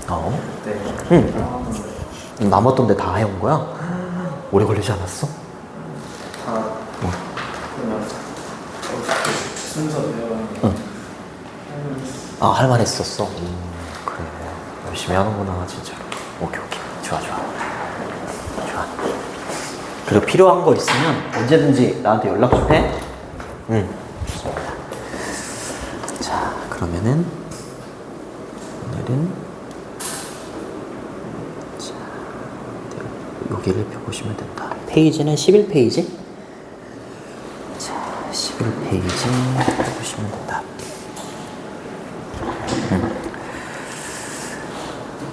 어. 네. 남았던데 다 해온 거야? 오래 걸리지 않았어? 다 그냥 순서대로 아, 할만했었어. 그래. 열심히 하는구나, 진짜로. 오케이. 좋아. 그리고 필요한 거 있으면 언제든지 나한테 연락 좀 해. 좋습니다. 자, 그러면은 오늘은 자, 여기를 펴보시면 된다. 페이지는 11페이지. 자, 11페이지 펴보시면 된다.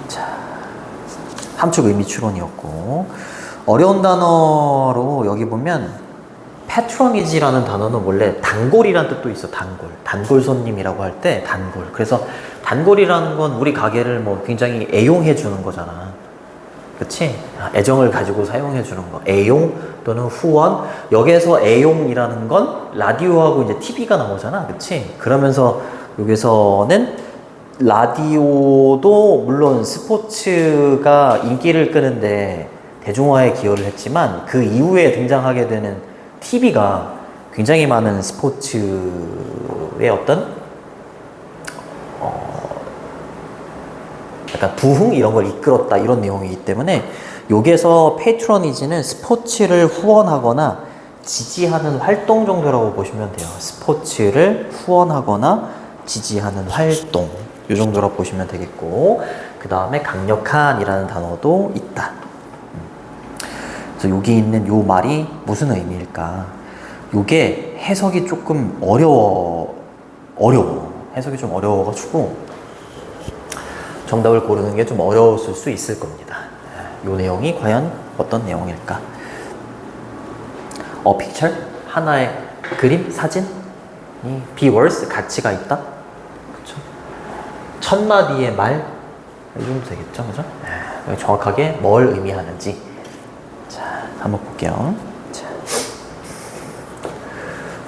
자, 함축 의미 추론이었고, 어려운 단어로 여기 보면 패트로니지라는 단어는 원래 단골이라는 뜻도 있어. 단골 손님이라고 할 때 단골. 그래서 단골이라는 건 우리 가게를 뭐 굉장히 애용해 주는 거잖아. 그치? 애정을 가지고 사용해 주는 거. 애용 또는 후원. 여기에서 애용이라는 건 라디오하고 이제 TV가 나오잖아. 그치? 그러면서 여기서는 라디오도 물론 스포츠가 인기를 끄는데 대중화에 기여를 했지만 그 이후에 등장하게 되는 TV가 굉장히 많은 스포츠의 어떤 약간 부흥 이런 걸 이끌었다 이런 내용이기 때문에 여기에서 페이트로니지는 스포츠를 후원하거나 지지하는 활동 정도라고 보시면 돼요. 스포츠를 후원하거나 지지하는 활동 이 정도라고 보시면 되겠고, 그 다음에 강력한이라는 단어도 있다. 그래서 여기 있는 요 말이 무슨 의미일까? 요게 해석이 조금 어려워. 해석이 좀 어려워가지고 정답을 고르는 게 좀 어려웠을 수 있을 겁니다. 요 내용이 과연 어떤 내용일까? picture, 하나의 그림, 사진이 be worth, 가치가 있다. 그렇죠? 1000마디의 말, 이 정도 되겠죠, 그죠? 정확하게 뭘 의미하는지. 자, 한번 볼게요. 자.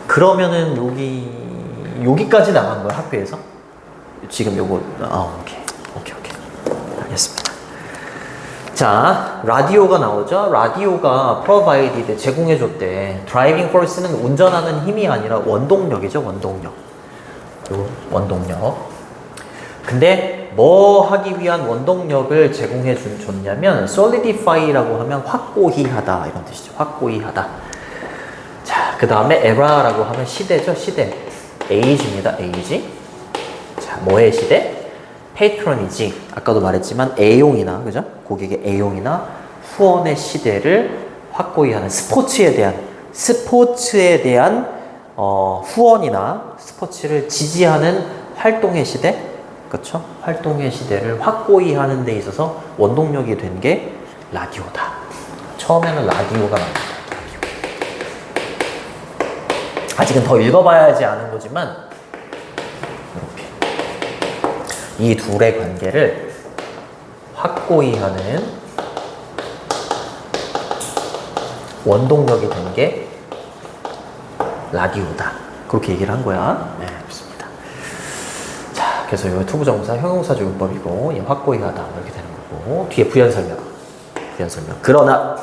그러면은 여기까지 나간 거야, 학교에서? 지금 요거, 오케이. 알겠습니다. 자, 라디오가 나오죠? 라디오가 provided, 제공해줬대. driving force는 운전하는 힘이 아니라 원동력이죠, 원동력. 요 원동력. 근데 뭐 하기 위한 원동력을 제공해줬냐면 solidify라고 하면 확고히 하다 이런 뜻이죠. 확고히 하다. 자, 그 다음에 era라고 하면 시대죠. 시대. age입니다. age. 자, 뭐의 시대? patronage. 아까도 말했지만 애용이나, 그죠? 고객의 애용이나 후원의 시대를 확고히 하는 스포츠에 대한 후원이나 스포츠를 지지하는 활동의 시대, 그렇죠? 활동의 시대를 확고히 하는 데 있어서 원동력이 된 게 라디오다. 처음에는 라디오가 나옵니다. 아직은 더 읽어봐야지 아는 거지만 이렇게 이 둘의 관계를 확고히 하는 원동력이 된 게 라디오다. 그렇게 얘기를 한 거야. 네, 좋습니다. 자, 그래서 이 투부정사 형용사 조용법이고 확고히 하다 이렇게 되는 거고, 뒤에 부연 설명. 그러나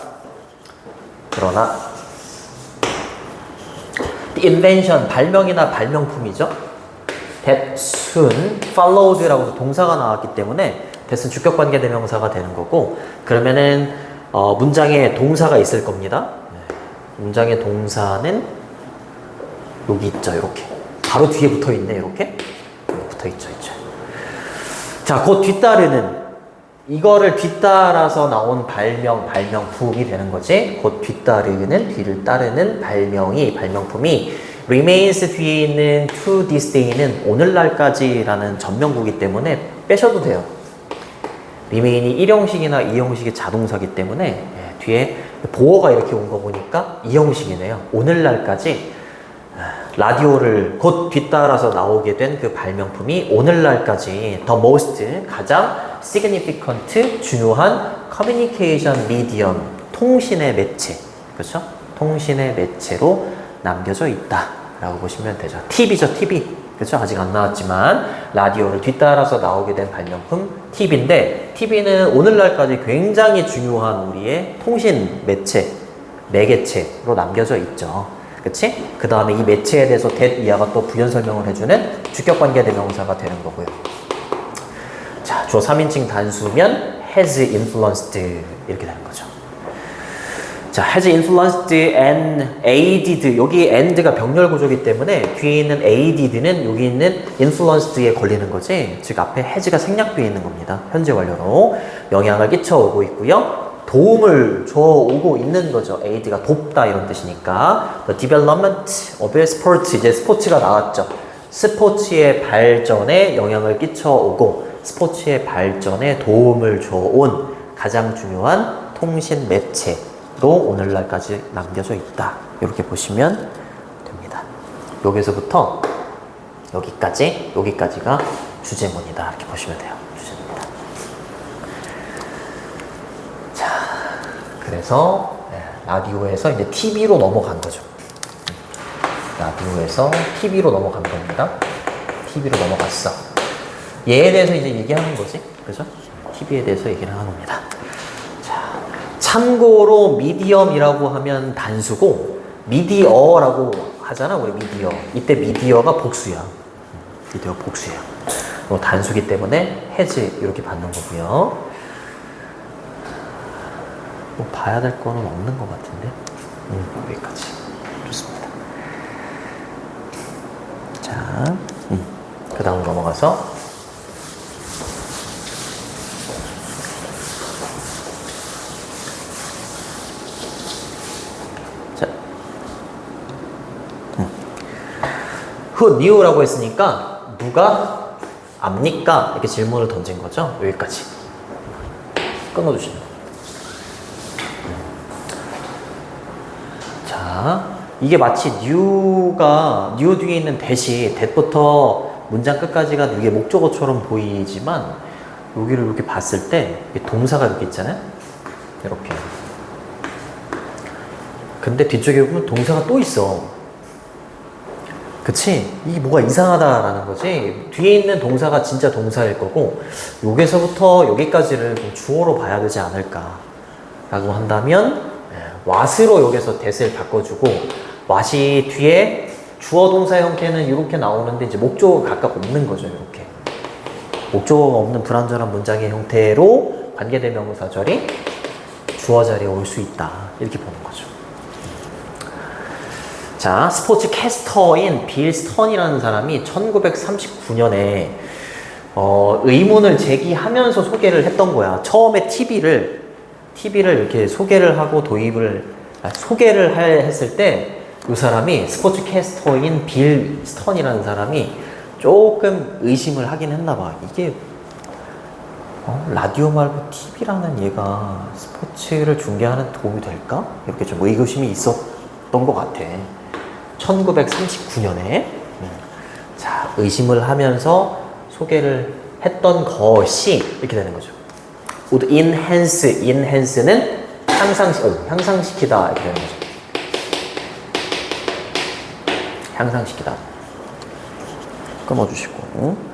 the invention, 발명이나 발명품이죠. that soon followed라고 해서 동사가 나왔기 때문에 that은 주격관계 대명사가 되는 거고, 그러면은 문장에 동사가 있을 겁니다. 문장의 동사는 여기 있죠. 이렇게 바로 뒤에 붙어 있네. 이렇게 붙어 있죠. 자, 곧 뒤따르는, 이거를 뒤따라서 나온 발명품이 되는 거지. 곧 뒤를 따르는 발명품이 remains 뒤에 있는 to this day는 오늘날까지라는 전명구기 때문에 빼셔도 돼요. remain이 1형식이나 2형식이 자동사기 때문에 뒤에 보어가 이렇게 온 거 보니까 2형식이네요. 오늘날까지 라디오를 곧 뒤따라서 나오게 된 그 발명품이 오늘날까지 the most, 가장 significant, 중요한 communication medium, 통신의 매체, 그렇죠? 통신의 매체로 남겨져 있다 라고 보시면 되죠. TV죠, TV. 그렇죠? 아직 안 나왔지만 라디오를 뒤따라서 나오게 된 발명품 TV인데 TV는 오늘날까지 굉장히 중요한 우리의 통신 매체, 매개체로 남겨져 있죠. 그치? 그 다음에 이 매체에 대해서 that 이하가 또 부연 설명을 해주는 주격관계 대명사가 되는 거고요. 자, 주어 3인칭 단수면 has influenced 이렇게 되는 거죠. 자, has influenced and aided. 여기 and가 병렬 구조이기 때문에 뒤에 있는 aided는 여기 있는 influenced에 걸리는 거지. 즉 앞에 has가 생략되어 있는 겁니다. 현재 완료로 영향을 끼쳐오고 있고요. 도움을 줘오고 있는 거죠. aid가 돕다 이런 뜻이니까. The development of sport. 이제 스포츠가 나왔죠. 스포츠의 발전에 영향을 끼쳐오고 스포츠의 발전에 도움을 줘온 가장 중요한 통신 매체로 오늘날까지 남겨져 있다. 이렇게 보시면 됩니다. 여기서부터 여기까지가 주제문이다. 이렇게 보시면 돼요. 주제문이다. 자, 그래서 라디오에서 이제 TV로 넘어간 거죠. 라디오에서 TV로 넘어간 겁니다. TV로 넘어갔어. 얘에 대해서 이제 얘기하는 거지. 그죠? TV에 대해서 얘기를 하는 겁니다. 자, 참고로 미디엄이라고 하면 단수고 미디어라고 하잖아. 우리 미디어. 이때 미디어가 복수야. 미디어 복수야. 단수기 때문에 해지 이렇게 받는 거고요. 뭐 봐야 될 거는 없는 것 같은데. 여기까지. 좋습니다. 자, 그 다음 넘어가서 who knew라고 했으니까 누가 압니까? 이렇게 질문을 던진 거죠. 여기까지 끊어주시면 자, 이게 마치 new 뒤에 있는 that부터 문장 끝까지가 이게 목적어처럼 보이지만 여기를 이렇게 봤을 때 동사가 이렇게 있잖아요. 이렇게. 근데 뒤쪽에 보면 동사가 또 있어. 그치? 이게 뭐가 이상하다라는 거지. 뒤에 있는 동사가 진짜 동사일 거고 여기서부터 여기까지를 주어로 봐야 되지 않을까 라고 한다면 what으로 여기서 that을 바꿔주고 what이 뒤에 주어 동사 형태는 이렇게 나오는데 이제 목적어가 각각 없는 거죠. 이렇게 목적어가 없는 불완전한 문장의 형태로 관계대명사절이 주어 자리에 올 수 있다. 이렇게 보는 거죠. 자, 스포츠 캐스터인 빌 스턴이라는 사람이 1939년에 의문을 제기하면서 소개를 했던 거야. 처음에 TV를 이렇게 소개를 하고 소개를 했을 때 이 사람이 스포츠 캐스터인 빌 스턴이라는 사람이 조금 의심을 하긴 했나 봐. 이게 라디오 말고 TV라는 얘가 스포츠를 중계하는 도움이 될까? 이렇게 좀 의구심이 있었던 것 같아. 1939년에 자, 의심을 하면서 소개를 했던 것이 이렇게 되는 거죠. would enhance는 향상시키다 이렇게 되는 거죠. 향상시키다. 끊어주시고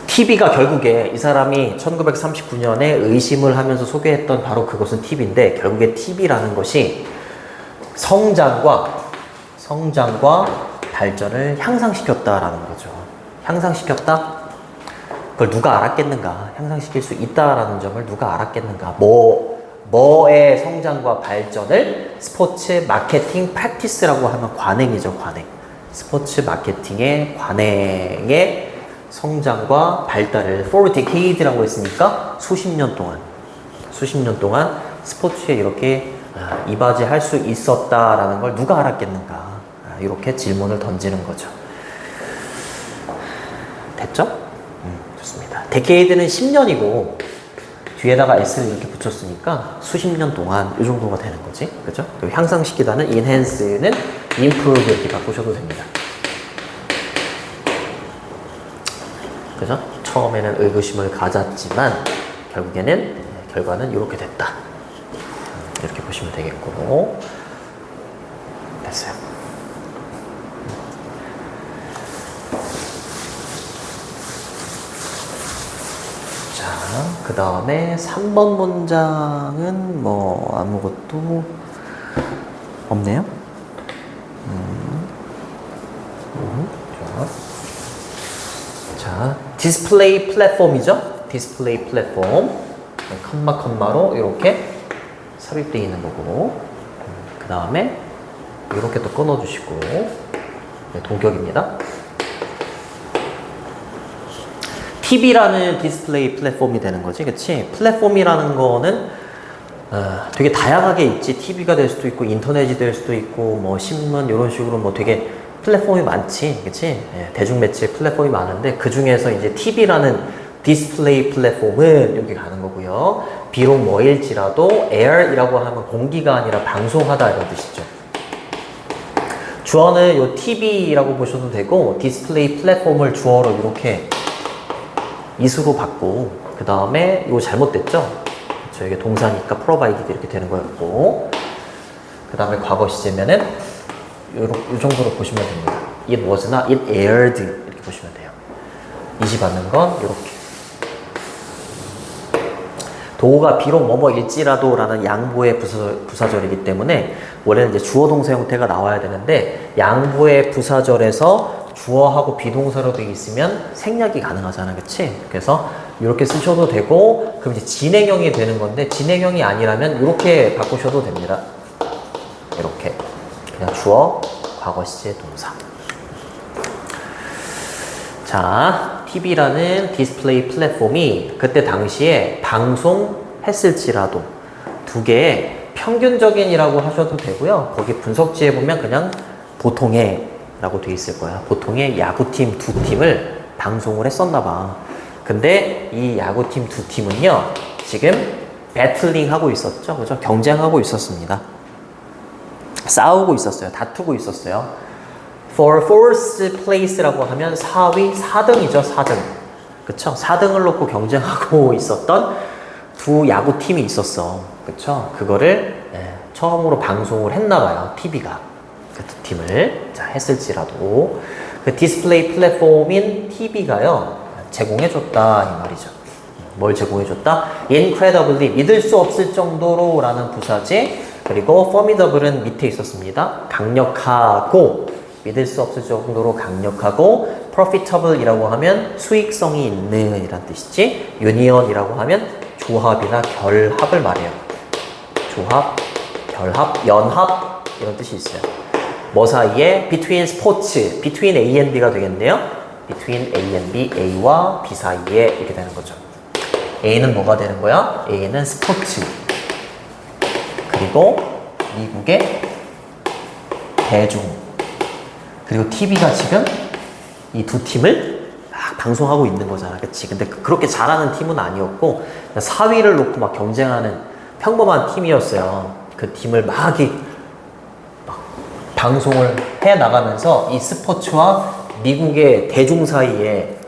TV가 결국에 이 사람이 1939년에 의심을 하면서 소개했던 바로 그것은 TV인데 결국에 TV라는 것이 성장과 발전을 향상시켰다라는 거죠. 향상시켰다? 그걸 누가 알았겠는가? 향상시킬 수 있다라는 점을 누가 알았겠는가? 뭐의 성장과 발전을 스포츠 마케팅 프랙티스라고 하면 관행이죠. 관행. 스포츠 마케팅의 관행의 성장과 발달을 for decade라고 했으니까 수십 년 동안 스포츠에 이렇게 이바지할 수 있었다라는 걸 누가 알았겠는가? 이렇게 질문을 던지는 거죠. 됐죠? 좋습니다. decade는 10년이고 뒤에다가 s를 이렇게 붙였으니까 수십 년 동안 이 정도가 되는 거지. 그죠? 그리고 향상시키다는 enhance는 improve 이렇게 바꾸셔도 됩니다. 그죠? 처음에는 의구심을 가졌지만 결과는 이렇게 됐다. 이렇게 보시면 되겠고 됐어요. 그 다음에 3번 문장은 뭐 아무것도 없네요. 자, 디스플레이 플랫폼이죠. 디스플레이 플랫폼. 컴마로 이렇게 삽입되어 있는 거고, 그 다음에 이렇게 또 끊어주시고, 네, 동격입니다. TV라는 디스플레이 플랫폼이 되는 거지, 그치? 플랫폼이라는 거는 되게 다양하게 있지. TV가 될 수도 있고, 인터넷이 될 수도 있고, 뭐 신문 이런 식으로 뭐 되게 플랫폼이 많지, 그치? 예, 대중매체 플랫폼이 많은데 그 중에서 이제 TV라는 디스플레이 플랫폼은 여기 가는 거고요. 비록 뭐일지라도 air이라고 하면 공기가 아니라 방송하다 이런 뜻이죠. 주어는 요 TV라고 보셔도 되고, 디스플레이 플랫폼을 주어로 이렇게 이수로 받고, 그 다음에 이거 잘못됐죠? 그렇죠. 이게 동사니까 provided 이렇게 되는 거였고, 그 다음에 과거 시제면은 이 정도로 보시면 됩니다. It was나 it aired 이렇게 보시면 돼요. 이시 받는 건 이렇게. 도가 비록 뭐뭐일지라도 라는 양보의 부사절이기 때문에 원래는 이제 주어 동사 형태가 나와야 되는데, 양보의 부사절에서 주어하고 비동사로 되어 있으면 생략이 가능하잖아, 그치? 그래서 이렇게 쓰셔도 되고, 그럼 이제 진행형이 되는 건데, 진행형이 아니라면 이렇게 바꾸셔도 됩니다. 이렇게 그냥 주어, 과거 시제, 동사. 자, TV라는 디스플레이 플랫폼이 그때 당시에 방송했을지라도 두 개의 평균적인이라고 하셔도 되고요. 거기 분석지에 보면 그냥 보통의 라고 돼 있을 거야. 보통의 야구팀 두 팀을 방송을 했었나 봐. 근데 이 야구팀 두 팀은요, 지금 배틀링 하고 있었죠. 그죠? 경쟁하고 있었습니다. 싸우고 있었어요. 다투고 있었어요. For fourth place라고 하면 4위, 4등이죠. 4등. 그쵸? 4등을 놓고 경쟁하고 있었던 두 야구팀이 있었어. 그쵸? 그거를 처음으로 방송을 했나 봐요. TV가. 그 두 팀을 했을지라도 그 디스플레이 플랫폼인 TV가요 제공해줬다 이 말이죠. 뭘 제공해줬다? Incredibly, 믿을 수 없을 정도로 라는 부사지, 그리고 formidable은 밑에 있었습니다. 강력하고, 믿을 수 없을 정도로 강력하고, profitable 이라고 하면 수익성이 있는 이란 뜻이지, union 이라고 하면 조합이나 결합을 말해요. 조합, 결합, 연합 이런 뜻이 있어요. 뭐 사이에? between sports, between A and B가 되겠네요. between A and B, A와 B 사이에 이렇게 되는 거죠. A는 뭐가 되는 거야? A는 스포츠, 그리고 미국의 대중, 그리고 TV가 지금 이 두 팀을 막 방송하고 있는 거잖아, 그치? 근데 그렇게 잘하는 팀은 아니었고 4위를 놓고 막 경쟁하는 평범한 팀이었어요. 그 팀을 막 방송을 해 나가면서 이 스포츠와 미국의 대중 사이에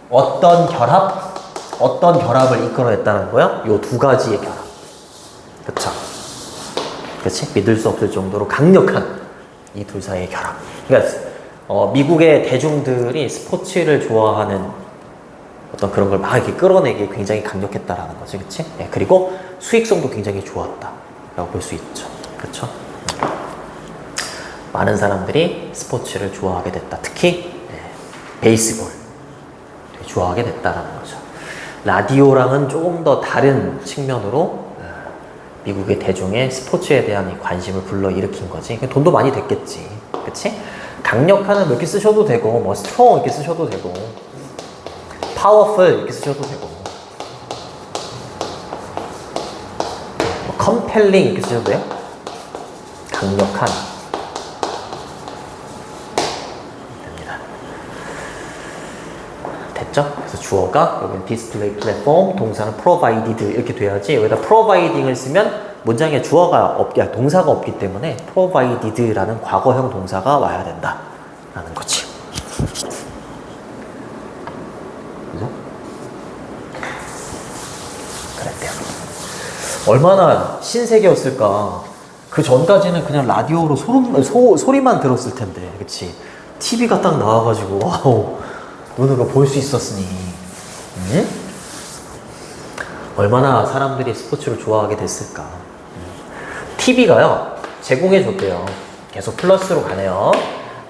어떤 결합을 이끌어냈다는 거야? 요 두 가지의 결합. 그쵸? 그치? 믿을 수 없을 정도로 강력한 이 둘 사이의 결합. 그러니까 미국의 대중들이 스포츠를 좋아하는 어떤 그런 걸 막 이렇게 끌어내기 굉장히 강력했다라는 거지, 그치? 네, 그리고 수익성도 굉장히 좋았다라고 볼 수 있죠. 그쵸? 많은 사람들이 스포츠를 좋아하게 됐다. 특히 베이스볼 되게 좋아하게 됐다라는 거죠. 라디오랑은 조금 더 다른 측면으로 미국의 대중의 스포츠에 대한 관심을 불러일으킨 거지. 돈도 많이 됐겠지, 그치? 강력한은 이렇게 쓰셔도 되고, 뭐 strong 이렇게 쓰셔도 되고, powerful 이렇게 쓰셔도 되고, 뭐 compelling 이렇게 쓰셔도 돼요. 강력한. 됐죠? 그래서 주어가 여기는 display platform, 동사는 provided 이렇게 돼야지. 여기다 providing을 쓰면 문장에 주어가 동사가 없기 때문에 provided라는 과거형 동사가 와야 된다라는 거지. 그죠? 그랬대요. 얼마나 신세계였을까. 그 전까지는 그냥 라디오로 소리만 들었을 텐데, 그치? TV가 딱 나와가지고 와우, 눈으로 볼 수 있었으니. 얼마나 사람들이 스포츠를 좋아하게 됐을까. TV가요, 제공해줬대요. 계속 플러스로 가네요.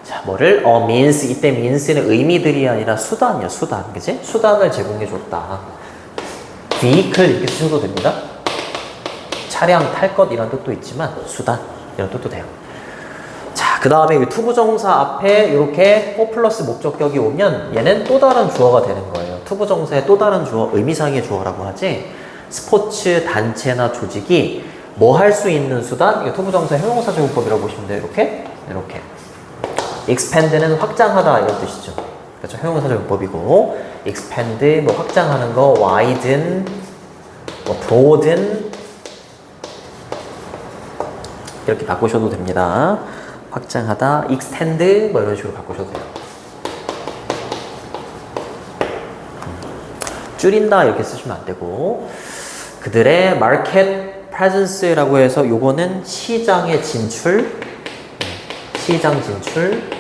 자, 뭐를? means. 이때 means는 의미들이 아니라 수단이야, 수단. 그치? 수단을 제공해줬다. vehicle 이렇게 쓰셔도 됩니다. 차량, 탈 것 이런 뜻도 있지만, 수단. 이런 뜻도 돼요. 자, 그 다음에 투부정사 앞에 이렇게 for 플러스 목적격이 오면 얘는 또 다른 주어가 되는 거예요. 투부정사의 또 다른 주어, 의미상의 주어라고 하지. 스포츠 단체나 조직이 뭐 할 수 있는 수단? 이거 투부정사 형용사 제공법이라고 보시면 돼요. 이렇게. expand는 확장하다 이런 뜻이죠. 그렇죠? 형용사 제공법이고, expand 뭐 확장하는 거, widen, 뭐 broaden 이렇게 바꾸셔도 됩니다. 확장하다, extend 뭐 이런 식으로 바꾸셔도 돼요. 줄인다 이렇게 쓰시면 안 되고, 그들의 market presence라고 해서 요거는 시장의 진출, 시장 진출.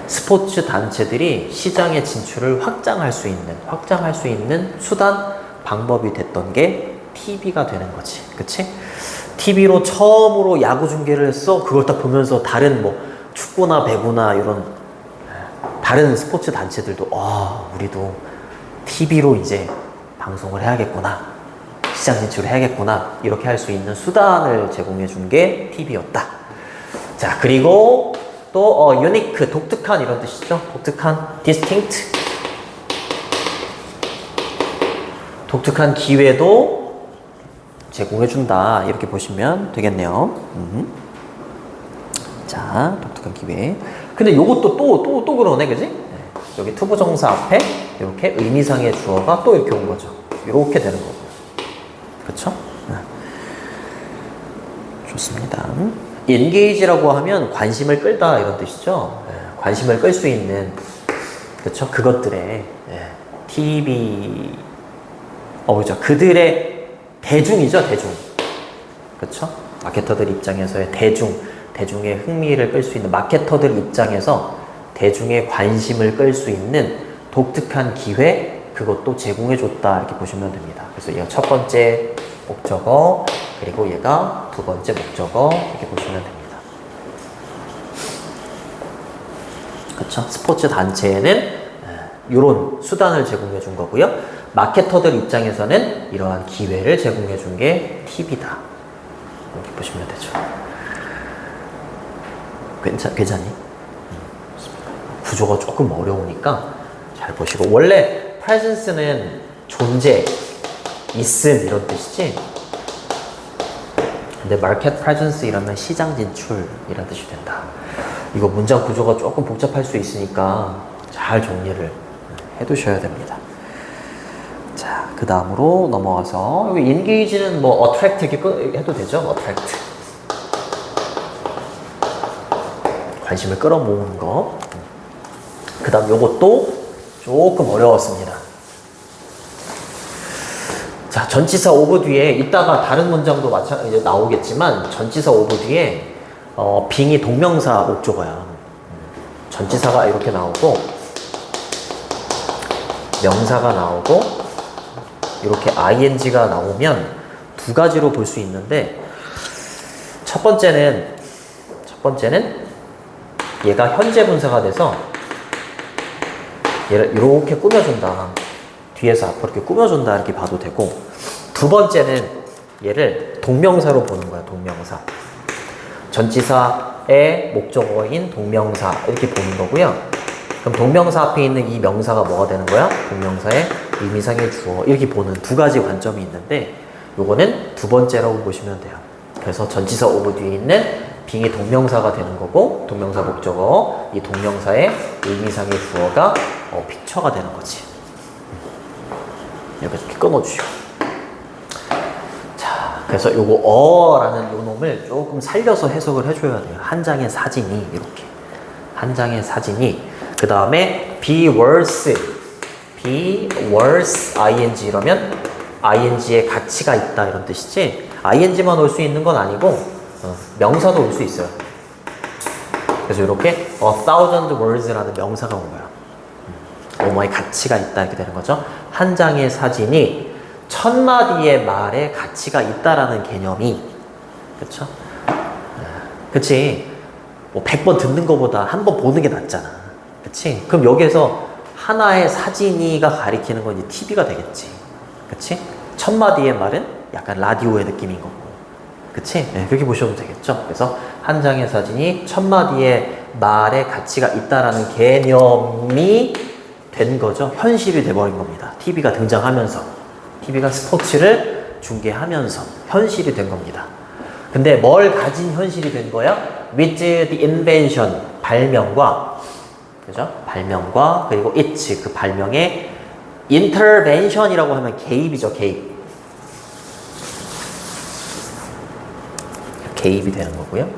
스포츠 단체들이 시장의 진출을 확장할 수 있는 수단, 방법이 됐던 게 TV가 되는 거지. 그치? TV로 처음으로 야구 중계를 했어. 그걸 딱 보면서 다른 뭐 축구나 배구나 이런 다른 스포츠 단체들도 우리도 TV로 이제 방송을 해야겠구나. 시장 진출을 해야겠구나. 이렇게 할 수 있는 수단을 제공해 준 게 TV였다. 자, 그리고 또 unique, 독특한 이런 뜻이죠. 독특한, distinct. 독특한 기회도 제공해 준다. 이렇게 보시면 되겠네요. 자, 독특한 기회. 근데 요것도 또 그러네, 그지? 네. 여기 투부정사 앞에 이렇게 의미상의 주어가 또 이렇게 온 거죠. 이렇게 되는 거고. 그렇죠? 네. 좋습니다. engage라고 하면 관심을 끌다 이런 뜻이죠. 네. 관심을 끌 수 있는, 그렇죠? 그것들의 TV, 그렇죠? 그들의 대중이죠, 대중. 그렇죠? 마케터들 입장에서의 대중의 흥미를 끌 수 있는, 마케터들 입장에서 대중의 관심을 끌 수 있는 독특한 기회, 그것도 제공해줬다 이렇게 보시면 됩니다. 그래서 얘가 첫 번째 목적어, 그리고 얘가 두 번째 목적어 이렇게 보시면 됩니다. 그렇죠? 스포츠 단체에는 이런 수단을 제공해 준 거고요. 마케터들 입장에서는 이러한 기회를 제공해 준 게 TV다. 이렇게 보시면 되죠. 괜찮니? 구조가 조금 어려우니까 잘 보시고, 원래 presence는 존재, 있음 이런 뜻이지. 근데 market presence 이러면 시장 진출 이런 뜻이 된다. 이거 문장 구조가 조금 복잡할 수 있으니까 잘 정리를 해두셔야 됩니다. 자, 그 다음으로 넘어가서 여기 engage는 뭐 attract 이렇게 해도 되죠. attract. 관심을 끌어모으는 거. 그 다음 요것도 조금 어려웠습니다. 자, 전치사 오브 뒤에 이따가 다른 문장도 이제 나오겠지만, 전치사 오브 뒤에 빙이 동명사 목적어야. 전치사가 이렇게 나오고 명사가 나오고 이렇게 ing가 나오면 두 가지로 볼 수 있는데, 첫 번째는 얘가 현재 분사가 돼서 얘를 이렇게 꾸며준다. 뒤에서 앞으로 이렇게 꾸며준다 이렇게 봐도 되고, 두 번째는 얘를 동명사로 보는 거야. 동명사. 전치사의 목적어인 동명사 이렇게 보는 거고요. 그럼 동명사 앞에 있는 이 명사가 뭐가 되는 거야? 동명사의 의미상의 주어 이렇게 보는 두 가지 관점이 있는데, 요거는 두 번째라고 보시면 돼요. 그래서 전치사 오브 뒤에 있는 빙이 동명사가 되는 거고, 동명사 목적어, 이 동명사의 의미상의 주어가 픽처가 되는 거지. 이렇게 끊어주시고. 자, 그래서 요거 라는 요 놈을 조금 살려서 해석을 해줘야 돼요. 한 장의 사진이 이렇게. 한 장의 사진이. 그 다음에 be worth ing 이러면 ing의 가치가 있다 이런 뜻이지, ing만 올 수 있는 건 아니고 명사도 올 수 있어요. 그래서 이렇게 1,000 words라는 명사가 온 거야. 뭐뭐의 가치가 있다 이렇게 되는 거죠. 한 장의 사진이 1000마디의 말에 가치가 있다라는 개념이, 그쵸? 그치? 뭐 100번 듣는 것보다 한 번 보는 게 낫잖아. 그치? 그럼 여기에서 하나의 사진이가 가리키는 건 이제 TV가 되겠지. 그치? 1000마디의 말은 약간 라디오의 느낌인 거고. 그치? 네, 그렇게 보셔도 되겠죠. 그래서 한 장의 사진이 1000마디의 말의 가치가 있다라는 개념이 된 거죠. 현실이 돼버린 겁니다. TV가 등장하면서. TV가 스포츠를 중계하면서 현실이 된 겁니다. 근데 뭘 가진 현실이 된 거야? With the invention, 발명과, 그죠? 발명과, 그리고 its, 그 발명의 intervention이라고 하면 개입이죠, 개입. 개입이 되는 거고요.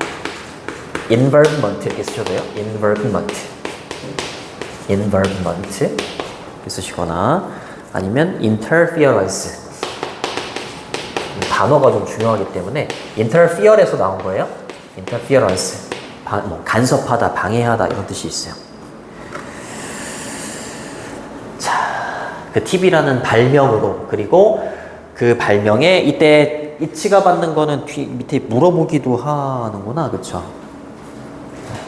involvement 이렇게 쓰셔도 돼요. involvement 이렇게 쓰시거나 아니면 interference, 단어가 좀 중요하기 때문에 interfere에서 나온 거예요. interference, 뭐 간섭하다, 방해하다 이런 뜻이 있어요. 자, 그 TV라는 발명으로, 그리고 그 발명에 이때 이치가 받는 거는 밑에 물어보기도 하는구나, 그쵸?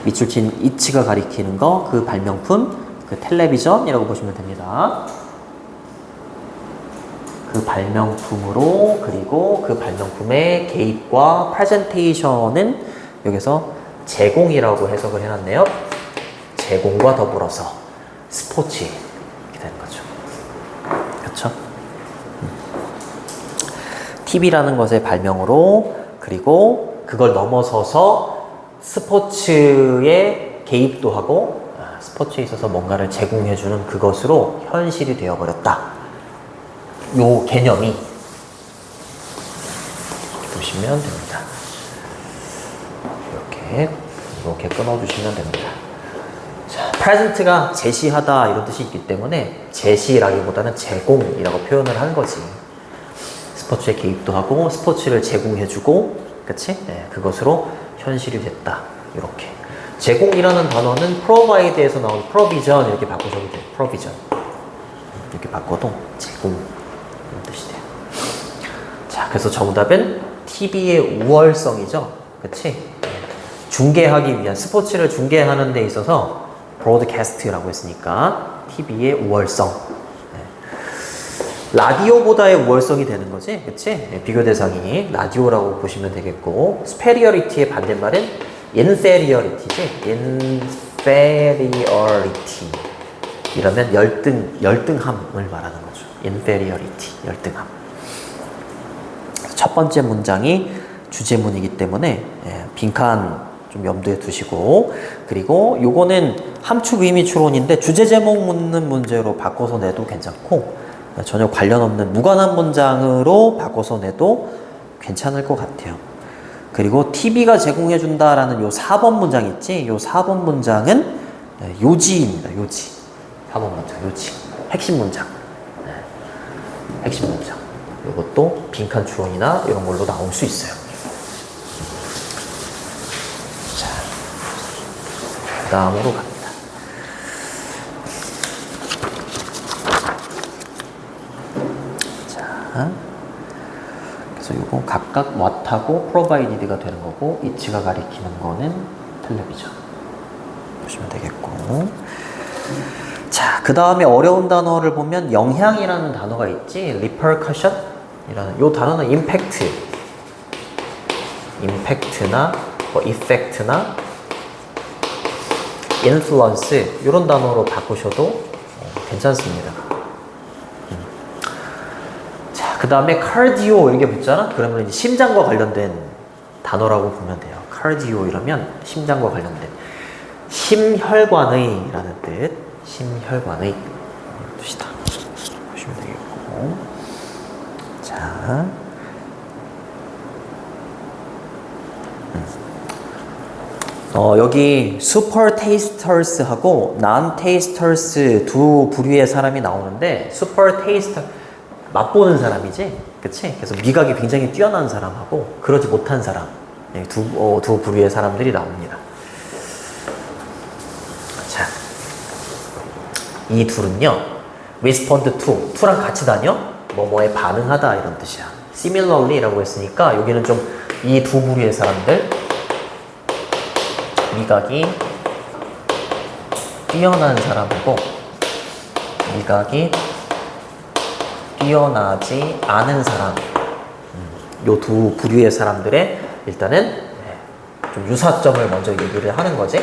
밑줄 친 이치가 가리키는 거, 그 발명품, 그 텔레비전이라고 보시면 됩니다. 그 발명품으로, 그리고 그 발명품의 개입과 프레젠테이션은 여기서 제공이라고 해석을 해놨네요. 제공과 더불어서 스포츠 이렇게 되는 거죠. 그렇죠? TV라는 것의 발명으로, 그리고 그걸 넘어서서 스포츠에 개입도 하고 스포츠에 있어서 뭔가를 제공해주는 그것으로 현실이 되어버렸다. 요 개념이 이렇게 보시면 됩니다. 이렇게 끊어주시면 됩니다. 자, present가 제시하다 이런 뜻이 있기 때문에 제시라기보다는 제공이라고 표현을 한 거지. 스포츠에 개입도 하고 스포츠를 제공해주고, 그치? 네, 그것으로 현실이 됐다. 이렇게. 제공이라는 단어는 provide에서 나온 provision 이렇게 바꾸셔도 돼요. provision. 이렇게 바꿔도 제공 이런 뜻이 돼요. 자, 그래서 정답은 TV의 우월성이죠. 그치? 중계하기 위한, 스포츠를 중계하는 데 있어서 브로드캐스트라고 했으니까 TV의 우월성. 라디오보다의 우월성이 되는 거지, 그치? 비교 대상이 라디오라고 보시면 되겠고, superiority의 반대말은 inferiority지. inferiority 이러면 열등함을 말하는 거죠. inferiority, 열등함. 첫 번째 문장이 주제문이기 때문에 빈칸 좀 염두에 두시고, 그리고 요거는 함축 의미 추론인데 주제 제목 묻는 문제로 바꿔서 내도 괜찮고, 전혀 관련 없는 무관한 문장으로 바꿔서 내도 괜찮을 것 같아요. 그리고 TV가 제공해준다라는 요 4번 문장 있지? 요 4번 문장은 요지입니다. 요지. 4번 문장, 요지. 핵심 문장. 핵심 문장. 이것도 빈칸 추론이나 이런 걸로 나올 수 있어요. 자, 그 다음으로 갑니다. 그래서 이거 각각 what하고 provided가 되는 거고, it가 가리키는 거는 텔레비전 보시면 되겠고. 자, 그 다음에 어려운 단어를 보면 영향이라는 단어가 있지. repercussion 이라는 요 단어는 impact나 뭐 effect나 influence 이런 단어로 바꾸셔도 괜찮습니다. 그 다음에 cardio 이렇게 붙잖아? 그러면 이제 심장과 관련된 단어라고 보면 돼요. cardio 이러면 심장과 관련된. 심혈관의 라는 뜻. 심혈관의 뜻이다. 보시면 되겠고. 자. 여기 super tasters하고 non tasters 두 부류의 사람이 나오는데, super taster 맛보는 사람이지, 그치? 그래서 미각이 굉장히 뛰어난 사람하고 그러지 못한 사람, 두 부류의 사람들이 나옵니다. 자, 이 둘은요, respond to, to랑 같이 다녀? 뭐뭐에 반응하다 이런 뜻이야. similarly라고 했으니까 여기는 좀 이 두 부류의 사람들, 미각이 뛰어난 사람이고 미각이 뛰어나지 않은 사람, 요 두 부류의 사람들의 일단은 좀 유사점을 먼저 얘기를 하는 거지.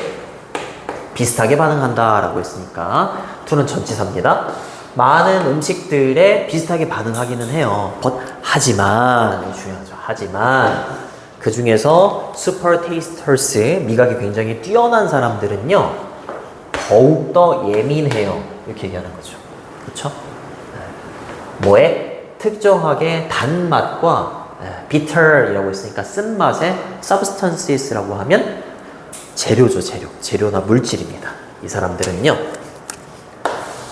비슷하게 반응한다 라고 했으니까 to는 전치사입니다. 많은 음식들에 비슷하게 반응하기는 해요. 하지만, 중요하죠. 하지만 그 중에서 super tasters, 미각이 굉장히 뛰어난 사람들은요, 더욱더 예민해요. 이렇게 얘기하는 거죠. 그렇죠? 뭐에? 특정하게 단맛과 bitter이라고 했으니까 쓴맛의 substances라고 하면 재료죠, 재료. 재료나 물질입니다. 이 사람들은요,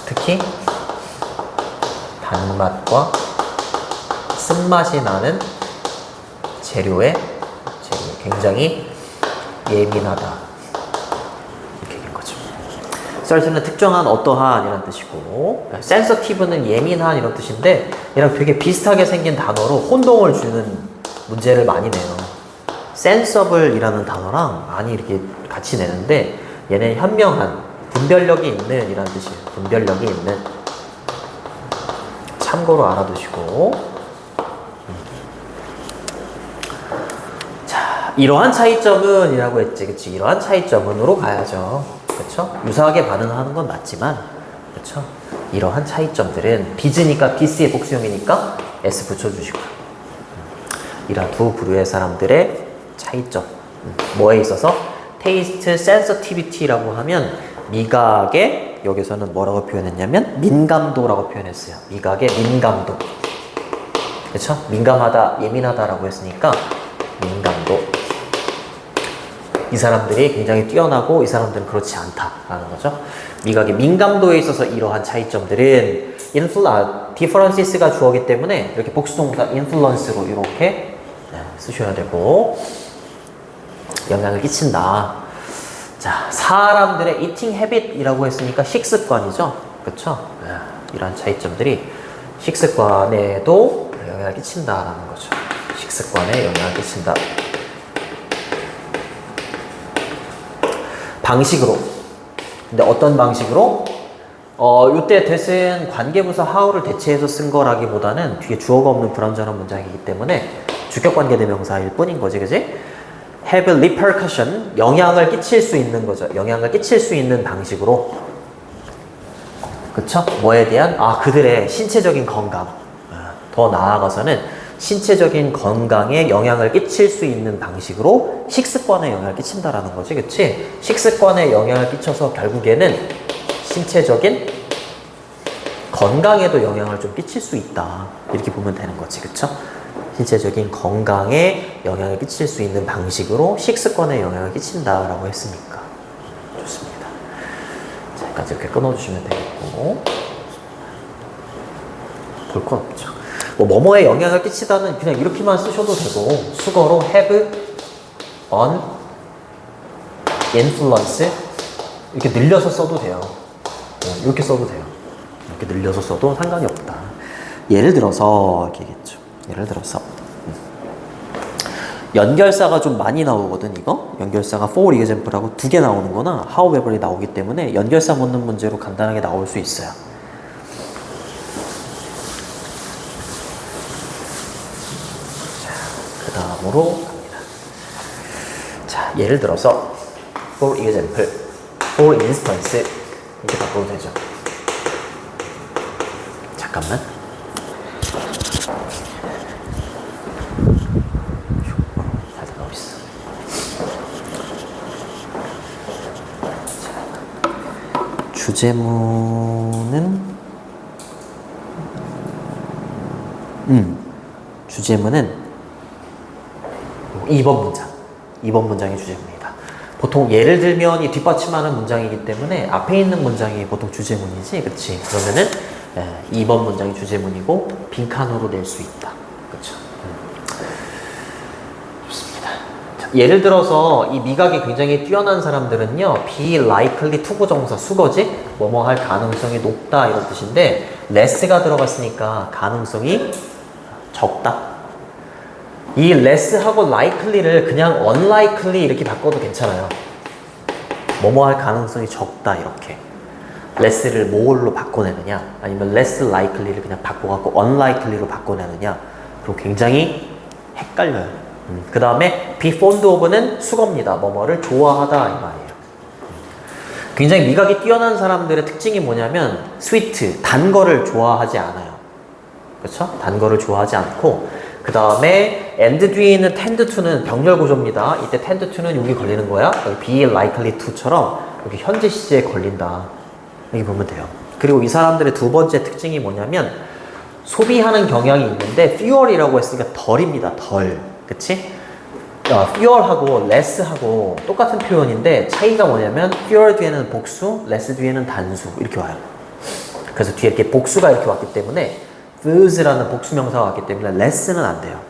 특히 단맛과 쓴맛이 나는 재료에 굉장히 예민하다. 이렇게 얘기한 거죠. certain은 특정한 어떠한 이런 뜻이고, sensitive는 예민한 이런 뜻인데, 얘랑 되게 비슷하게 생긴 단어로 혼동을 주는 문제를 많이 내요. sensible이라는 단어랑 많이 이렇게 같이 내는데, 얘는 현명한, 분별력이 있는 이런 뜻이에요. 분별력이 있는. 참고로 알아두시고. 이러한 차이점은 이라고 했지, 그치? 이러한 차이점은으로 가야죠. 그쵸? 유사하게 반응하는 건 맞지만, 그쵸? 이러한 차이점들은 비즈니까 비스의 복수형이니까 S 붙여주시고. 이러한 두 부류의 사람들의 차이점. 뭐에 있어서? Taste Sensitivity라고 하면 미각의, 여기서는 뭐라고 표현했냐면 민감도라고 표현했어요. 미각의 민감도. 그쵸? 민감하다, 예민하다라고 했으니까 민감도. 이 사람들이 굉장히 뛰어나고 이 사람들은 그렇지 않다라는 거죠. 미각의 민감도에 있어서 이러한 차이점들은 differences가 주어기 때문에 이렇게 복수동사 influence로 이렇게 쓰셔야 되고, 영향을 끼친다. 자, 사람들의 eating habit이라고 했으니까 식습관이죠. 그렇죠? 이러한 차이점들이 식습관에도 영향을 끼친다라는 거죠. 식습관에 영향을 끼친다. 방식으로. 근데 어떤 방식으로? 요때 that은 관계부사 how를 대체해서 쓴 거라기보다는 뒤에 주어가 없는 불완전한 문장이기 때문에 주격관계대명사일 뿐인 거지, 그지? have repercussion, 영향을 끼칠 수 있는 거죠. 영향을 끼칠 수 있는 방식으로. 그쵸? 뭐에 대한? 그들의 신체적인 건강. 더 나아가서는 신체적인 건강에 영향을 끼칠 수 있는 방식으로 식습관에 영향을 끼친다라는 거지, 그치? 식습관에 영향을 끼쳐서 결국에는 신체적인 건강에도 영향을 좀 끼칠 수 있다. 이렇게 보면 되는 거지, 그쵸? 신체적인 건강에 영향을 끼칠 수 있는 방식으로 식습관에 영향을 끼친다라고 했으니까. 좋습니다. 자, 여기까지 이렇게 끊어주시면 되겠고. 볼 건 없죠. 뭐뭐에 영향을 끼치다는 그냥 이렇게만 쓰셔도 되고, 수거로 have on influence 이렇게 늘려서 써도 돼요. 이렇게 써도 돼요. 이렇게 늘려서 써도 상관이 없다. 예를 들어서 이렇게 겠죠. 예를 들어서 연결사가 좀 많이 나오거든. 이거 연결사가 for example하고 2개 나오는 거나 however이 나오기 때문에 연결사 묻는 문제로 간단하게 나올 수 있어요. 다음으로 갑니다. 자, 예를 들어서 for example, for instance 이렇게 바꿔도 되죠. 잠깐만. 살짝 너무 있어. 주제문은 주제문은 2번 문장. 2번 문장이 주제문이다. 보통 예를 들면 이 뒷받침하는 문장이기 때문에 앞에 있는 문장이 보통 주제문이지, 그치? 그러면은 2번 문장이 주제문이고 빈칸으로 낼 수 있다. 그쵸? 좋습니다. 자, 예를 들어서 이 미각이 굉장히 뛰어난 사람들은요, be likely 투구정사 수거지 뭐뭐 할 가능성이 높다 이런 뜻인데 less가 들어갔으니까 가능성이 적다. 이 less하고 likely를 그냥 unlikely 이렇게 바꿔도 괜찮아요. 뭐뭐 할 가능성이 적다 이렇게. less를 뭘로 바꿔내느냐 아니면 less likely를 그냥 바꿔갖고 unlikely로 바꿔내느냐 그럼 굉장히 헷갈려요. 그 다음에 be fond of는 수거입니다. 뭐뭐를 좋아하다 이 말이에요. 굉장히 미각이 뛰어난 사람들의 특징이 뭐냐면 sweet, 단 거를 좋아하지 않아요. 그렇죠? 단 거를 좋아하지 않고 그 다음에 and 뒤에 있는 tend to는 병렬 구조입니다. 이때 tend to는 여기 걸리는 거야. 여기 be likely to처럼 여기 현재 시제에 걸린다. 이렇게 보면 돼요. 그리고 이 사람들의 두 번째 특징이 뭐냐면 소비하는 경향이 있는데 fuel이라고 했으니까 덜입니다. 덜. 그치? fuel하고 less하고 똑같은 표현인데 차이가 뭐냐면 fuel 뒤에는 복수, less 뒤에는 단수 이렇게 와요. 그래서 뒤에 이렇게 복수가 이렇게 왔기 때문에 foods라는 복수명사가 왔기 때문에 less는 안 돼요.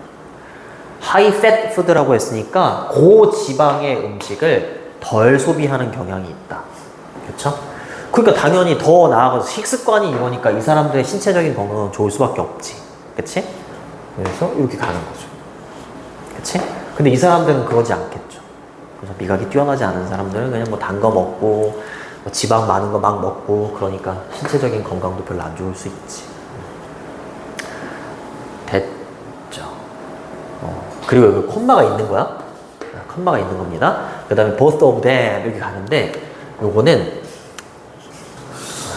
high fat food라고 했으니까 고지방의 음식을 덜 소비하는 경향이 있다. 그렇죠? 그러니까 당연히 더 나아가서 식습관이 이거니까 이 사람들의 신체적인 건강은 좋을 수밖에 없지. 그치? 그래서 이렇게 가는 거죠. 그치? 근데 이 사람들은 그러지 않겠죠. 그래서 미각이 뛰어나지 않은 사람들은 그냥 뭐 단 거 먹고 뭐 지방 많은 거 막 먹고 그러니까 신체적인 건강도 별로 안 좋을 수 있지. 됐죠. 그리고 여기 콤마가 있는 거야. 콤마가 있는 겁니다. 그 다음에 both of them 이렇게 가는데 요거는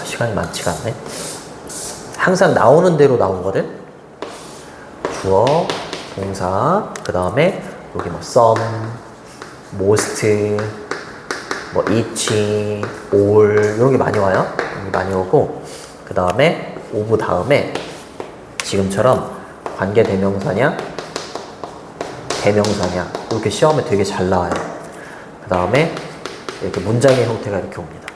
시간이 많지가 않네. 항상 나오는 대로 나오거든. 주어, 동사, 그 다음에 여기 뭐 some, most, 뭐 each, all 이런 게 많이 와요. 많이 오고 그 다음에 of 다음에 지금처럼 관계 대명사냐 대명사냐 이렇게 시험에 되게 잘 나와요. 그 다음에 이렇게 문장의 형태가 이렇게 옵니다.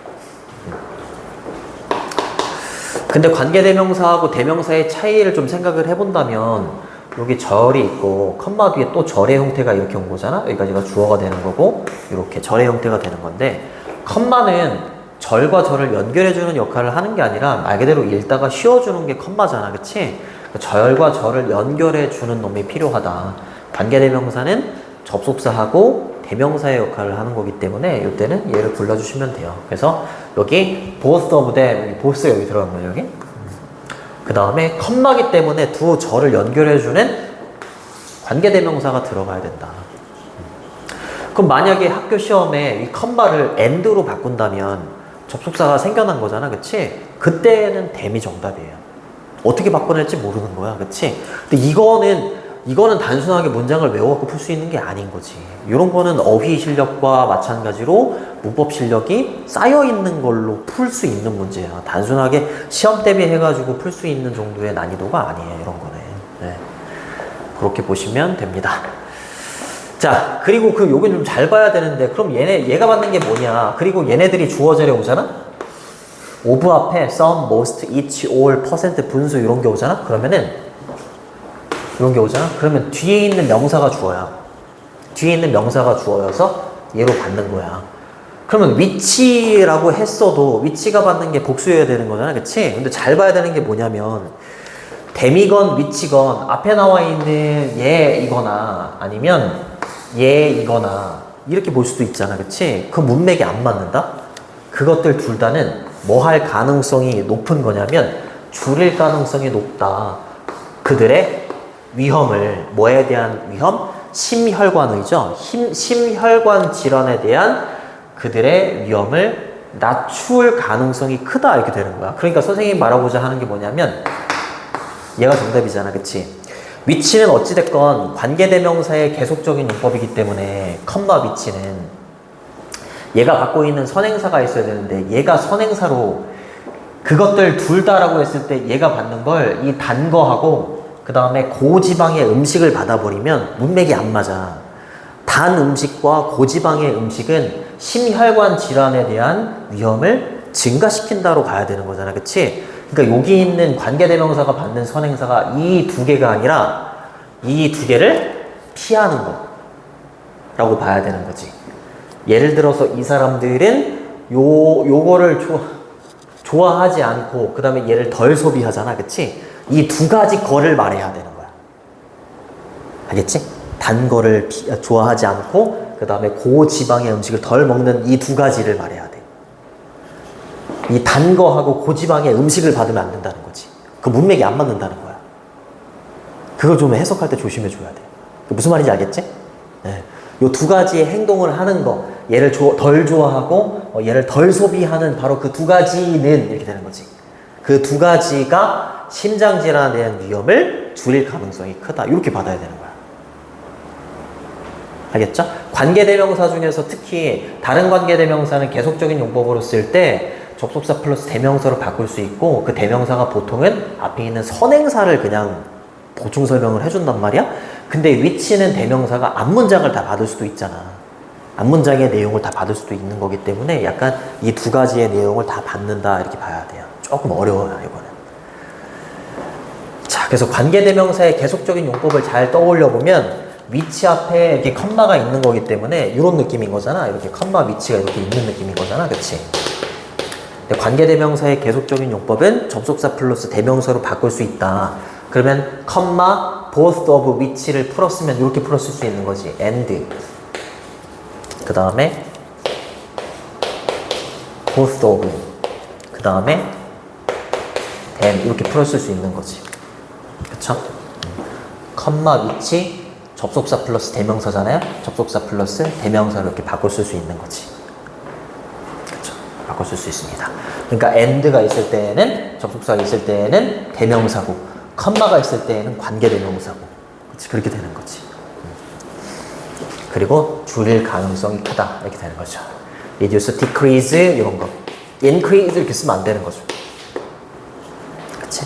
근데 관계대명사하고 대명사의 차이를 좀 생각을 해본다면 여기 절이 있고 컴마 뒤에 또 절의 형태가 이렇게 온 거잖아. 여기까지가 주어가 되는 거고 이렇게 절의 형태가 되는 건데 컴마는 절과 절을 연결해주는 역할을 하는 게 아니라 말 그대로 읽다가 쉬어주는 게 컴마잖아. 그치? 절과 절을 연결해주는 놈이 필요하다. 관계대명사는 접속사하고 대명사의 역할을 하는 거기 때문에 이때는 얘를 불러주시면 돼요. 그래서 여기 both of them, 여기 both 여기 들어간 거예요. 여기. 그 다음에 컴마기 때문에 두 절을 연결해주는 관계대명사가 들어가야 된다. 그럼 만약에 학교 시험에 이 컴마를 and로 바꾼다면 접속사가 생겨난 거잖아. 그치? 그때는 them이 정답이에요. 어떻게 바꿔낼지 모르는 거야. 그치? 근데 이거는 단순하게 문장을 외워갖고 풀 수 있는 게 아닌 거지. 이런 거는 어휘 실력과 마찬가지로 문법 실력이 쌓여있는 걸로 풀 수 있는 문제야. 단순하게 시험 대비해가지고 풀 수 있는 정도의 난이도가 아니에요. 이런 거는. 네. 그렇게 보시면 됩니다. 자, 그리고 요건 좀 잘 봐야 되는데, 그럼 얘가 받는 게 뭐냐? 그리고 얘네들이 주어절에 오잖아? of 앞에 some, most, each, all, percent, 분수 이런 게 오잖아? 이런 게 오잖아? 그러면 뒤에 있는 명사가 주어야. 뒤에 있는 명사가 주어여서 얘로 받는 거야. 그러면 위치라고 했어도 위치가 받는 게 복수여야 되는 거잖아. 그치? 근데 잘 봐야 되는 게 뭐냐면 댐이건 위치건 앞에 나와 있는 얘이거나 아니면 얘이거나 이렇게 볼 수도 있잖아. 그치? 그 문맥이 안 맞는다? 그것들 둘 다는 뭐 할 가능성이 높은 거냐면 줄일 가능성이 높다. 그들의 위험을, 뭐에 대한 위험? 심혈관의죠. 심혈관 질환에 대한 그들의 위험을 낮출 가능성이 크다 이렇게 되는 거야. 그러니까 선생님이 말하고자 하는 게 뭐냐면 얘가 정답이잖아. 그치? 위치는 어찌됐건 관계대명사의 계속적인 용법이기 때문에 컴마 위치는 얘가 갖고 있는 선행사가 있어야 되는데 얘가 선행사로 그것들 둘 다라고 했을 때 얘가 받는 걸 이 단 거하고 그 다음에 고지방의 음식을 받아버리면 문맥이 안 맞아. 단 음식과 고지방의 음식은 심혈관 질환에 대한 위험을 증가시킨다로 가야 되는 거잖아. 그치? 그러니까 여기 있는 관계대명사가 받는 선행사가 이 두 개가 아니라 이 두 개를 피하는 거. 라고 봐야 되는 거지. 예를 들어서 이 사람들은 요거를 좋아하지 않고 그 다음에 얘를 덜 소비하잖아. 그치? 이 두 가지 거를 말해야 되는 거야. 알겠지? 단 거를 좋아하지 않고 그 다음에 고지방의 음식을 덜 먹는 이 두 가지를 말해야 돼. 이 단 거하고 고지방의 음식을 받으면 안 된다는 거지. 그 문맥이 안 맞는다는 거야. 그걸 좀 해석할 때 조심해 줘야 돼. 무슨 말인지 알겠지? 네. 요 두 가지의 행동을 하는 거, 얘를 덜 좋아하고 얘를 덜 소비하는 바로 그 두 가지는 이렇게 되는 거지. 그 두 가지가 심장질환에 대한 위험을 줄일 가능성이 크다. 이렇게 받아야 되는 거야. 알겠죠? 관계대명사 중에서 특히 다른 관계대명사는 계속적인 용법으로 쓸 때 접속사 플러스 대명사로 바꿀 수 있고 그 대명사가 보통은 앞에 있는 선행사를 그냥 보충 설명을 해준단 말이야. 근데 위치는 대명사가 앞문장을 다 받을 수도 있잖아. 앞문장의 내용을 다 받을 수도 있는 거기 때문에 약간 이 두 가지의 내용을 다 받는다 이렇게 봐야 돼요. 조금 어려워요 이거는. 자, 그래서 관계대명사의 계속적인 용법을 잘 떠올려 보면 위치 앞에 이렇게 컴마가 있는 거기 때문에 이런 느낌인 거잖아. 이렇게 컴마 위치가 이렇게 있는 느낌인 거잖아. 그치? 관계대명사의 계속적인 용법은 접속사 플러스 대명사로 바꿀 수 있다. 그러면 컴마 both of which를 풀었으면 이렇게 풀었을 수 있는 거지. and 그 다음에 both of 그 다음에 then 이렇게 풀었을 수 있는 거지. 그쵸? 컴마 which 접속사 플러스 대명사잖아요. 접속사 플러스 대명사로 이렇게 바꿔 쓸 수 있는 거지. 그쵸? 바꿔 쓸 수 있습니다. 그러니까 and가 있을 때에는 접속사가 있을 때에는 대명사고 컴마가 있을 때에는 관계대명사고 그치? 그렇게 되는 거지. 그리고 줄일 가능성이 크다 이렇게 되는 거죠. reduce, decrease 이런 거 increase 이렇게 쓰면 안 되는 거죠. 그치?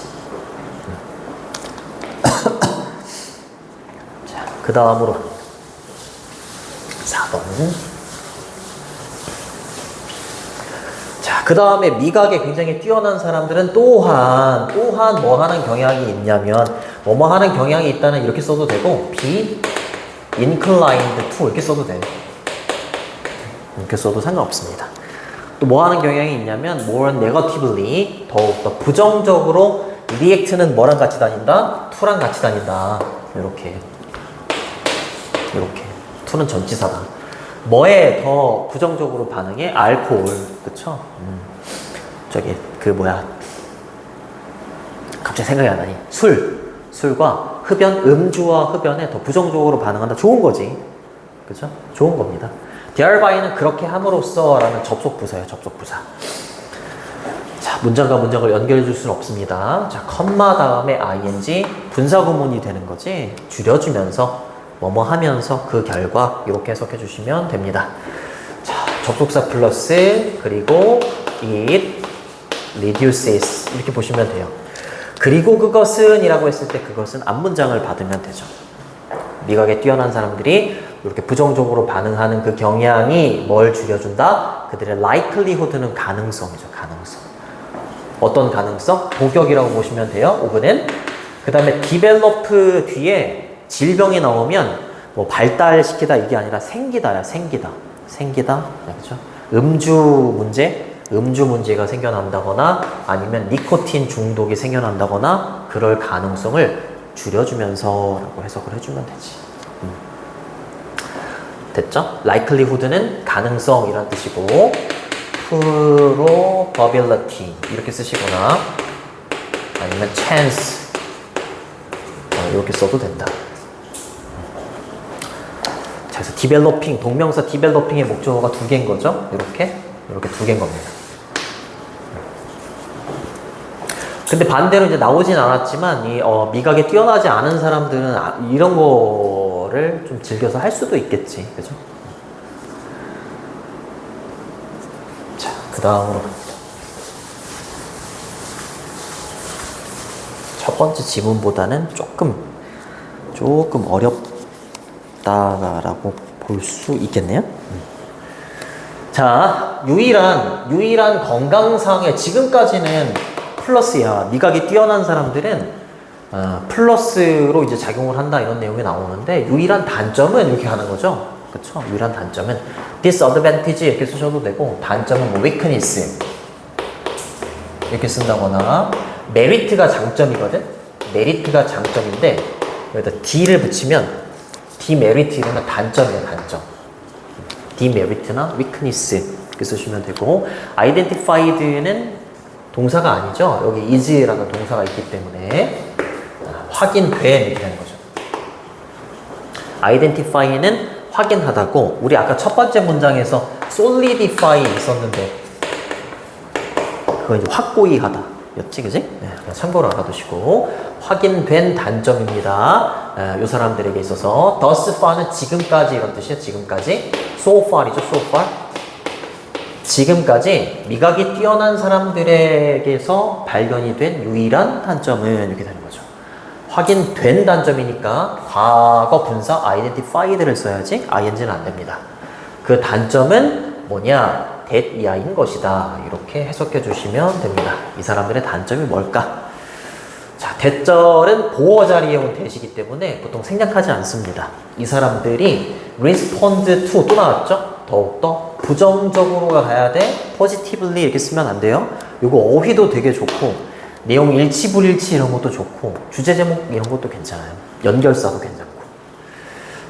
자, 그 다음으로 4번. 자, 그 다음에 미각에 굉장히 뛰어난 사람들은 또한 뭐 하는 경향이 있냐면 뭐뭐 하는 경향이 있다는 이렇게 써도 되고 be inclined to 이렇게 써도 돼요. 이렇게 써도 상관없습니다. 또 뭐 하는 경향이 있냐면 more negatively 더욱더 부정적으로 react는 뭐랑 같이 다닌다? to랑 같이 다닌다. 이렇게 to는 전치사다. 뭐에 더 부정적으로 반응해? 알코올. 그쵸? 저기 그 뭐야 갑자기 생각이 안 나니. 술과 흡연, 음주와 흡연에 더 부정적으로 반응한다. 좋은 거지. 그죠? 좋은 겁니다. therby는 그렇게 함으로써 라는 접속부사예요. 접속부사. 자, 문장과 문장을 연결해 줄 수는 없습니다. 자, 컴마 다음에 ing 분사구문이 되는 거지. 줄여주면서 뭐뭐 하면서 그 결과 이렇게 해석해 주시면 됩니다. 자, 접속사 플러스 그리고 it reduces 이렇게 보시면 돼요. 그리고 그것은 이라고 했을 때 그것은 앞문장을 받으면 되죠. 미각에 뛰어난 사람들이 이렇게 부정적으로 반응하는 그 경향이 뭘 줄여준다? 그들의 likelihood는 가능성이죠. 가능성. 어떤 가능성? 복역이라고 보시면 돼요. 오브는. 그 다음에 develop 뒤에 질병이 나오면 뭐 발달시키다 이게 아니라 생기다야. 생기다. 그렇죠? 음주 문제가 생겨난다거나 아니면 니코틴 중독이 생겨난다거나 그럴 가능성을 줄여주면서라고 해석을 해주면 되지. 됐죠? likelihood는 가능성이란 뜻이고 probability 이렇게 쓰시거나 아니면 chance 이렇게 써도 된다. 자, 그래서 developing, 동명사 developing의 목적어가 두 개인 거죠. 이렇게 두 개인 겁니다. 근데 반대로 이제 나오진 않았지만 이 미각에 뛰어나지 않은 사람들은 이런 거를 좀 즐겨서 할 수도 있겠지, 그죠? 자, 그 다음으로 첫 번째 지문보다는 조금 어렵다라고 볼 수 있겠네요. 자, 유일한 건강상의 지금까지는 플러스야. 미각이 뛰어난 사람들은 플러스로 이제 작용을 한다 이런 내용이 나오는데 유일한 단점은 이렇게 하는 거죠. 그쵸? 유일한 단점은 disadvantage 이렇게 쓰셔도 되고, 단점은 뭐 weakness 이렇게 쓴다거나, 메리트가 장점이거든? 메리트가 장점인데 여기다 D를 붙이면 demerit 이러면 단점이야, 단점. demerit나 weakness 이렇게 쓰시면 되고, identified는 동사가 아니죠. 여기 is라는 동사가 있기 때문에 확인된 이렇게 되는 거죠. identify는 확인하다고, 우리 아까 첫 번째 문장에서 solidify 있었는데 그거 이제 확고히 하다 였지, 그지? 네, 참고로 알아두시고, 확인된 단점입니다. 이 사람들에게 있어서 thus far는 지금까지 이런 뜻이에요. 지금까지. so far이죠. so far. 지금까지 미각이 뛰어난 사람들에게서 발견이 된 유일한 단점은 이렇게 되는 거죠. 확인된 단점이니까 과거 분사 identified를 써야지 ing는 안 됩니다. 그 단점은 뭐냐? that 이하인 것이다. 이렇게 해석해 주시면 됩니다. 이 사람들의 단점이 뭘까? 자, 대절은 보어 자리에 온 대시기 때문에 보통 생략하지 않습니다. 이 사람들이 respond to 또 나왔죠? 더욱더 부정적으로 가야 돼. positively 이렇게 쓰면 안 돼요. 이거 어휘도 되게 좋고, 내용 일치 불일치 이런 것도 좋고, 주제 제목 이런 것도 괜찮아요. 연결사도 괜찮고.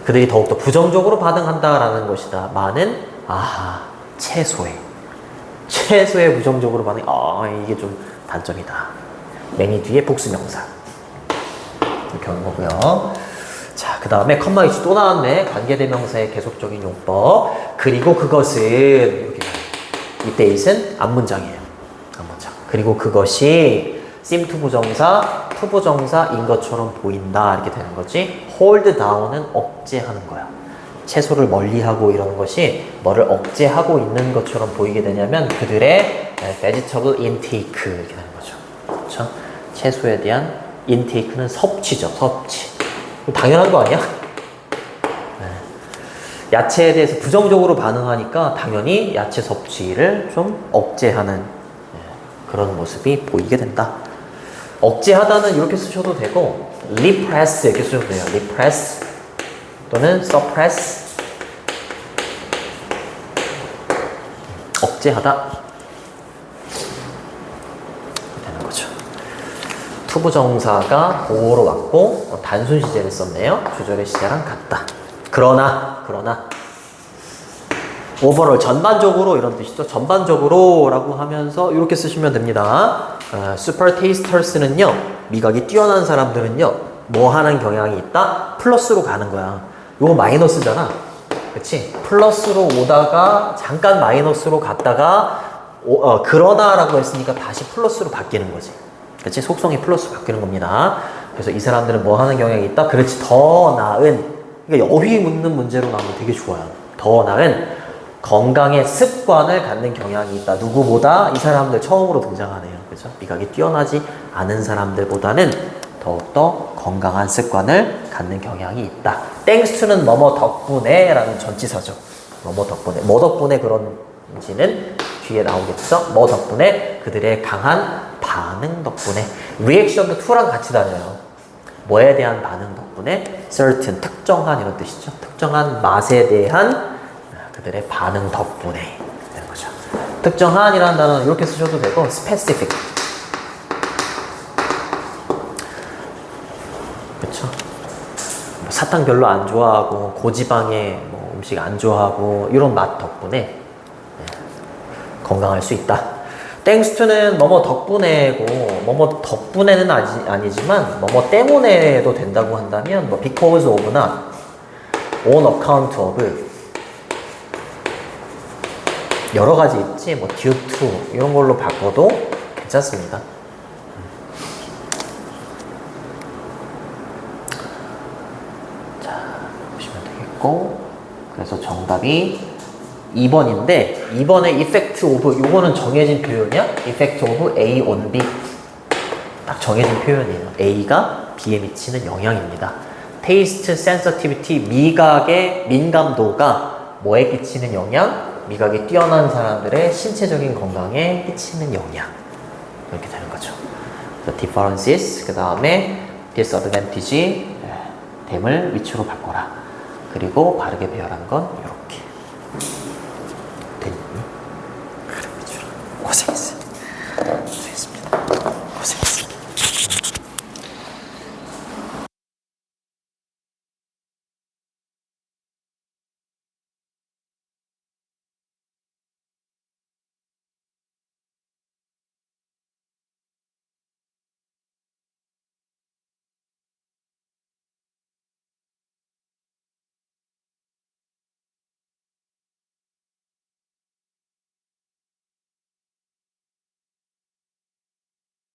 그들이 더욱더 부정적으로 반응한다라는 것이다. 많은 최소의 부정적으로 반응. 이게 좀 단점이다. many 뒤에 복수명사 이렇게 하는 거고요. 자, 그 다음에 컴마 이치 또 나왔네. 관계대명사의 계속적인 용법. 그리고 그것은 이렇게, 이때 it은 앞문장이에요. 앞문장. 그리고 그것이 seem to 부정사, to 부정사인 것처럼 보인다. 이렇게 되는 거지. hold down은 억제하는 거야. 채소를 멀리하고 이러는 것이 뭐를 억제하고 있는 것처럼 보이게 되냐면 그들의 vegetable intake 이렇게 되는 거죠. 그렇죠? 채소에 대한 intake는 섭취죠. 섭취. 당연한 거 아니야? 네. 야채에 대해서 부정적으로 반응하니까 당연히 야채 섭취를 좀 억제하는 그런 모습이 보이게 된다. 억제하다는 이렇게 쓰셔도 되고, repress 이렇게 쓰셔도 돼요. repress 또는 suppress. 억제하다 되는 거죠. 투부정사가 보호로 왔고 단순 시제를 썼네요. 주절의 시제랑 같다. 그러나 오버롤 전반적으로 이런 뜻이죠. 전반적으로 라고 하면서 이렇게 쓰시면 됩니다. super tasters는요, 미각이 뛰어난 사람들은요, 뭐 하는 경향이 있다? 플러스로 가는 거야. 요거 마이너스잖아. 그치? 플러스로 오다가 잠깐 마이너스로 갔다가 그러나 라고 했으니까 다시 플러스로 바뀌는 거지. 그치? 속성이 플러스로 바뀌는 겁니다. 그래서 이 사람들은 뭐 하는 경향이 있다? 그렇지, 더 나은. 그러니까 어휘 묻는 문제로 나오면 되게 좋아요. 더 나은 건강의 습관을 갖는 경향이 있다. 누구보다 이 사람들 처음으로 등장하네요. 그죠? 미각이 뛰어나지 않은 사람들보다는 더욱더 건강한 습관을 갖는 경향이 있다. Thanks to는 뭐뭐 덕분에 라는 전치사죠. 뭐뭐 덕분에. 뭐 덕분에 그런지는 뒤에 나오겠죠. 뭐 덕분에? 그들의 강한 반응 덕분에. 리액션도 to랑 같이 다녀요. 뭐에 대한 반응 덕분에? certain, 특정한 이런 뜻이죠. 특정한 맛에 대한 그들의 반응 덕분에 되는 거죠. 특정한이라는 단어는 이렇게 쓰셔도 되고, specific. 그렇죠? 뭐 사탕 별로 안 좋아하고 고지방의 뭐 음식 안 좋아하고 이런 맛 덕분에 건강할 수 있다. Thanks to는 뭐뭐 덕분에고, 뭐뭐 덕분에는 아니지만 뭐뭐 때문에도 된다고 한다면 뭐 because of나 on account of 여러 가지 있지, 뭐 due to 이런 걸로 바꿔도 괜찮습니다. 자, 보시면 되겠고, 그래서 정답이 2번인데 2번의 effect of, 요거는 정해진 표현이야? effect of A on B. 딱 정해진 표현이에요. A가 B에 미치는 영향입니다. taste sensitivity, 미각의 민감도가 뭐에 끼치는 영향? 미각이 뛰어난 사람들의 신체적인 건강에 끼치는 영향. 이렇게 되는 거죠. differences, 그 다음에 disadvantage, 됨을 위치로 바꿔라. 그리고 바르게 배열한 건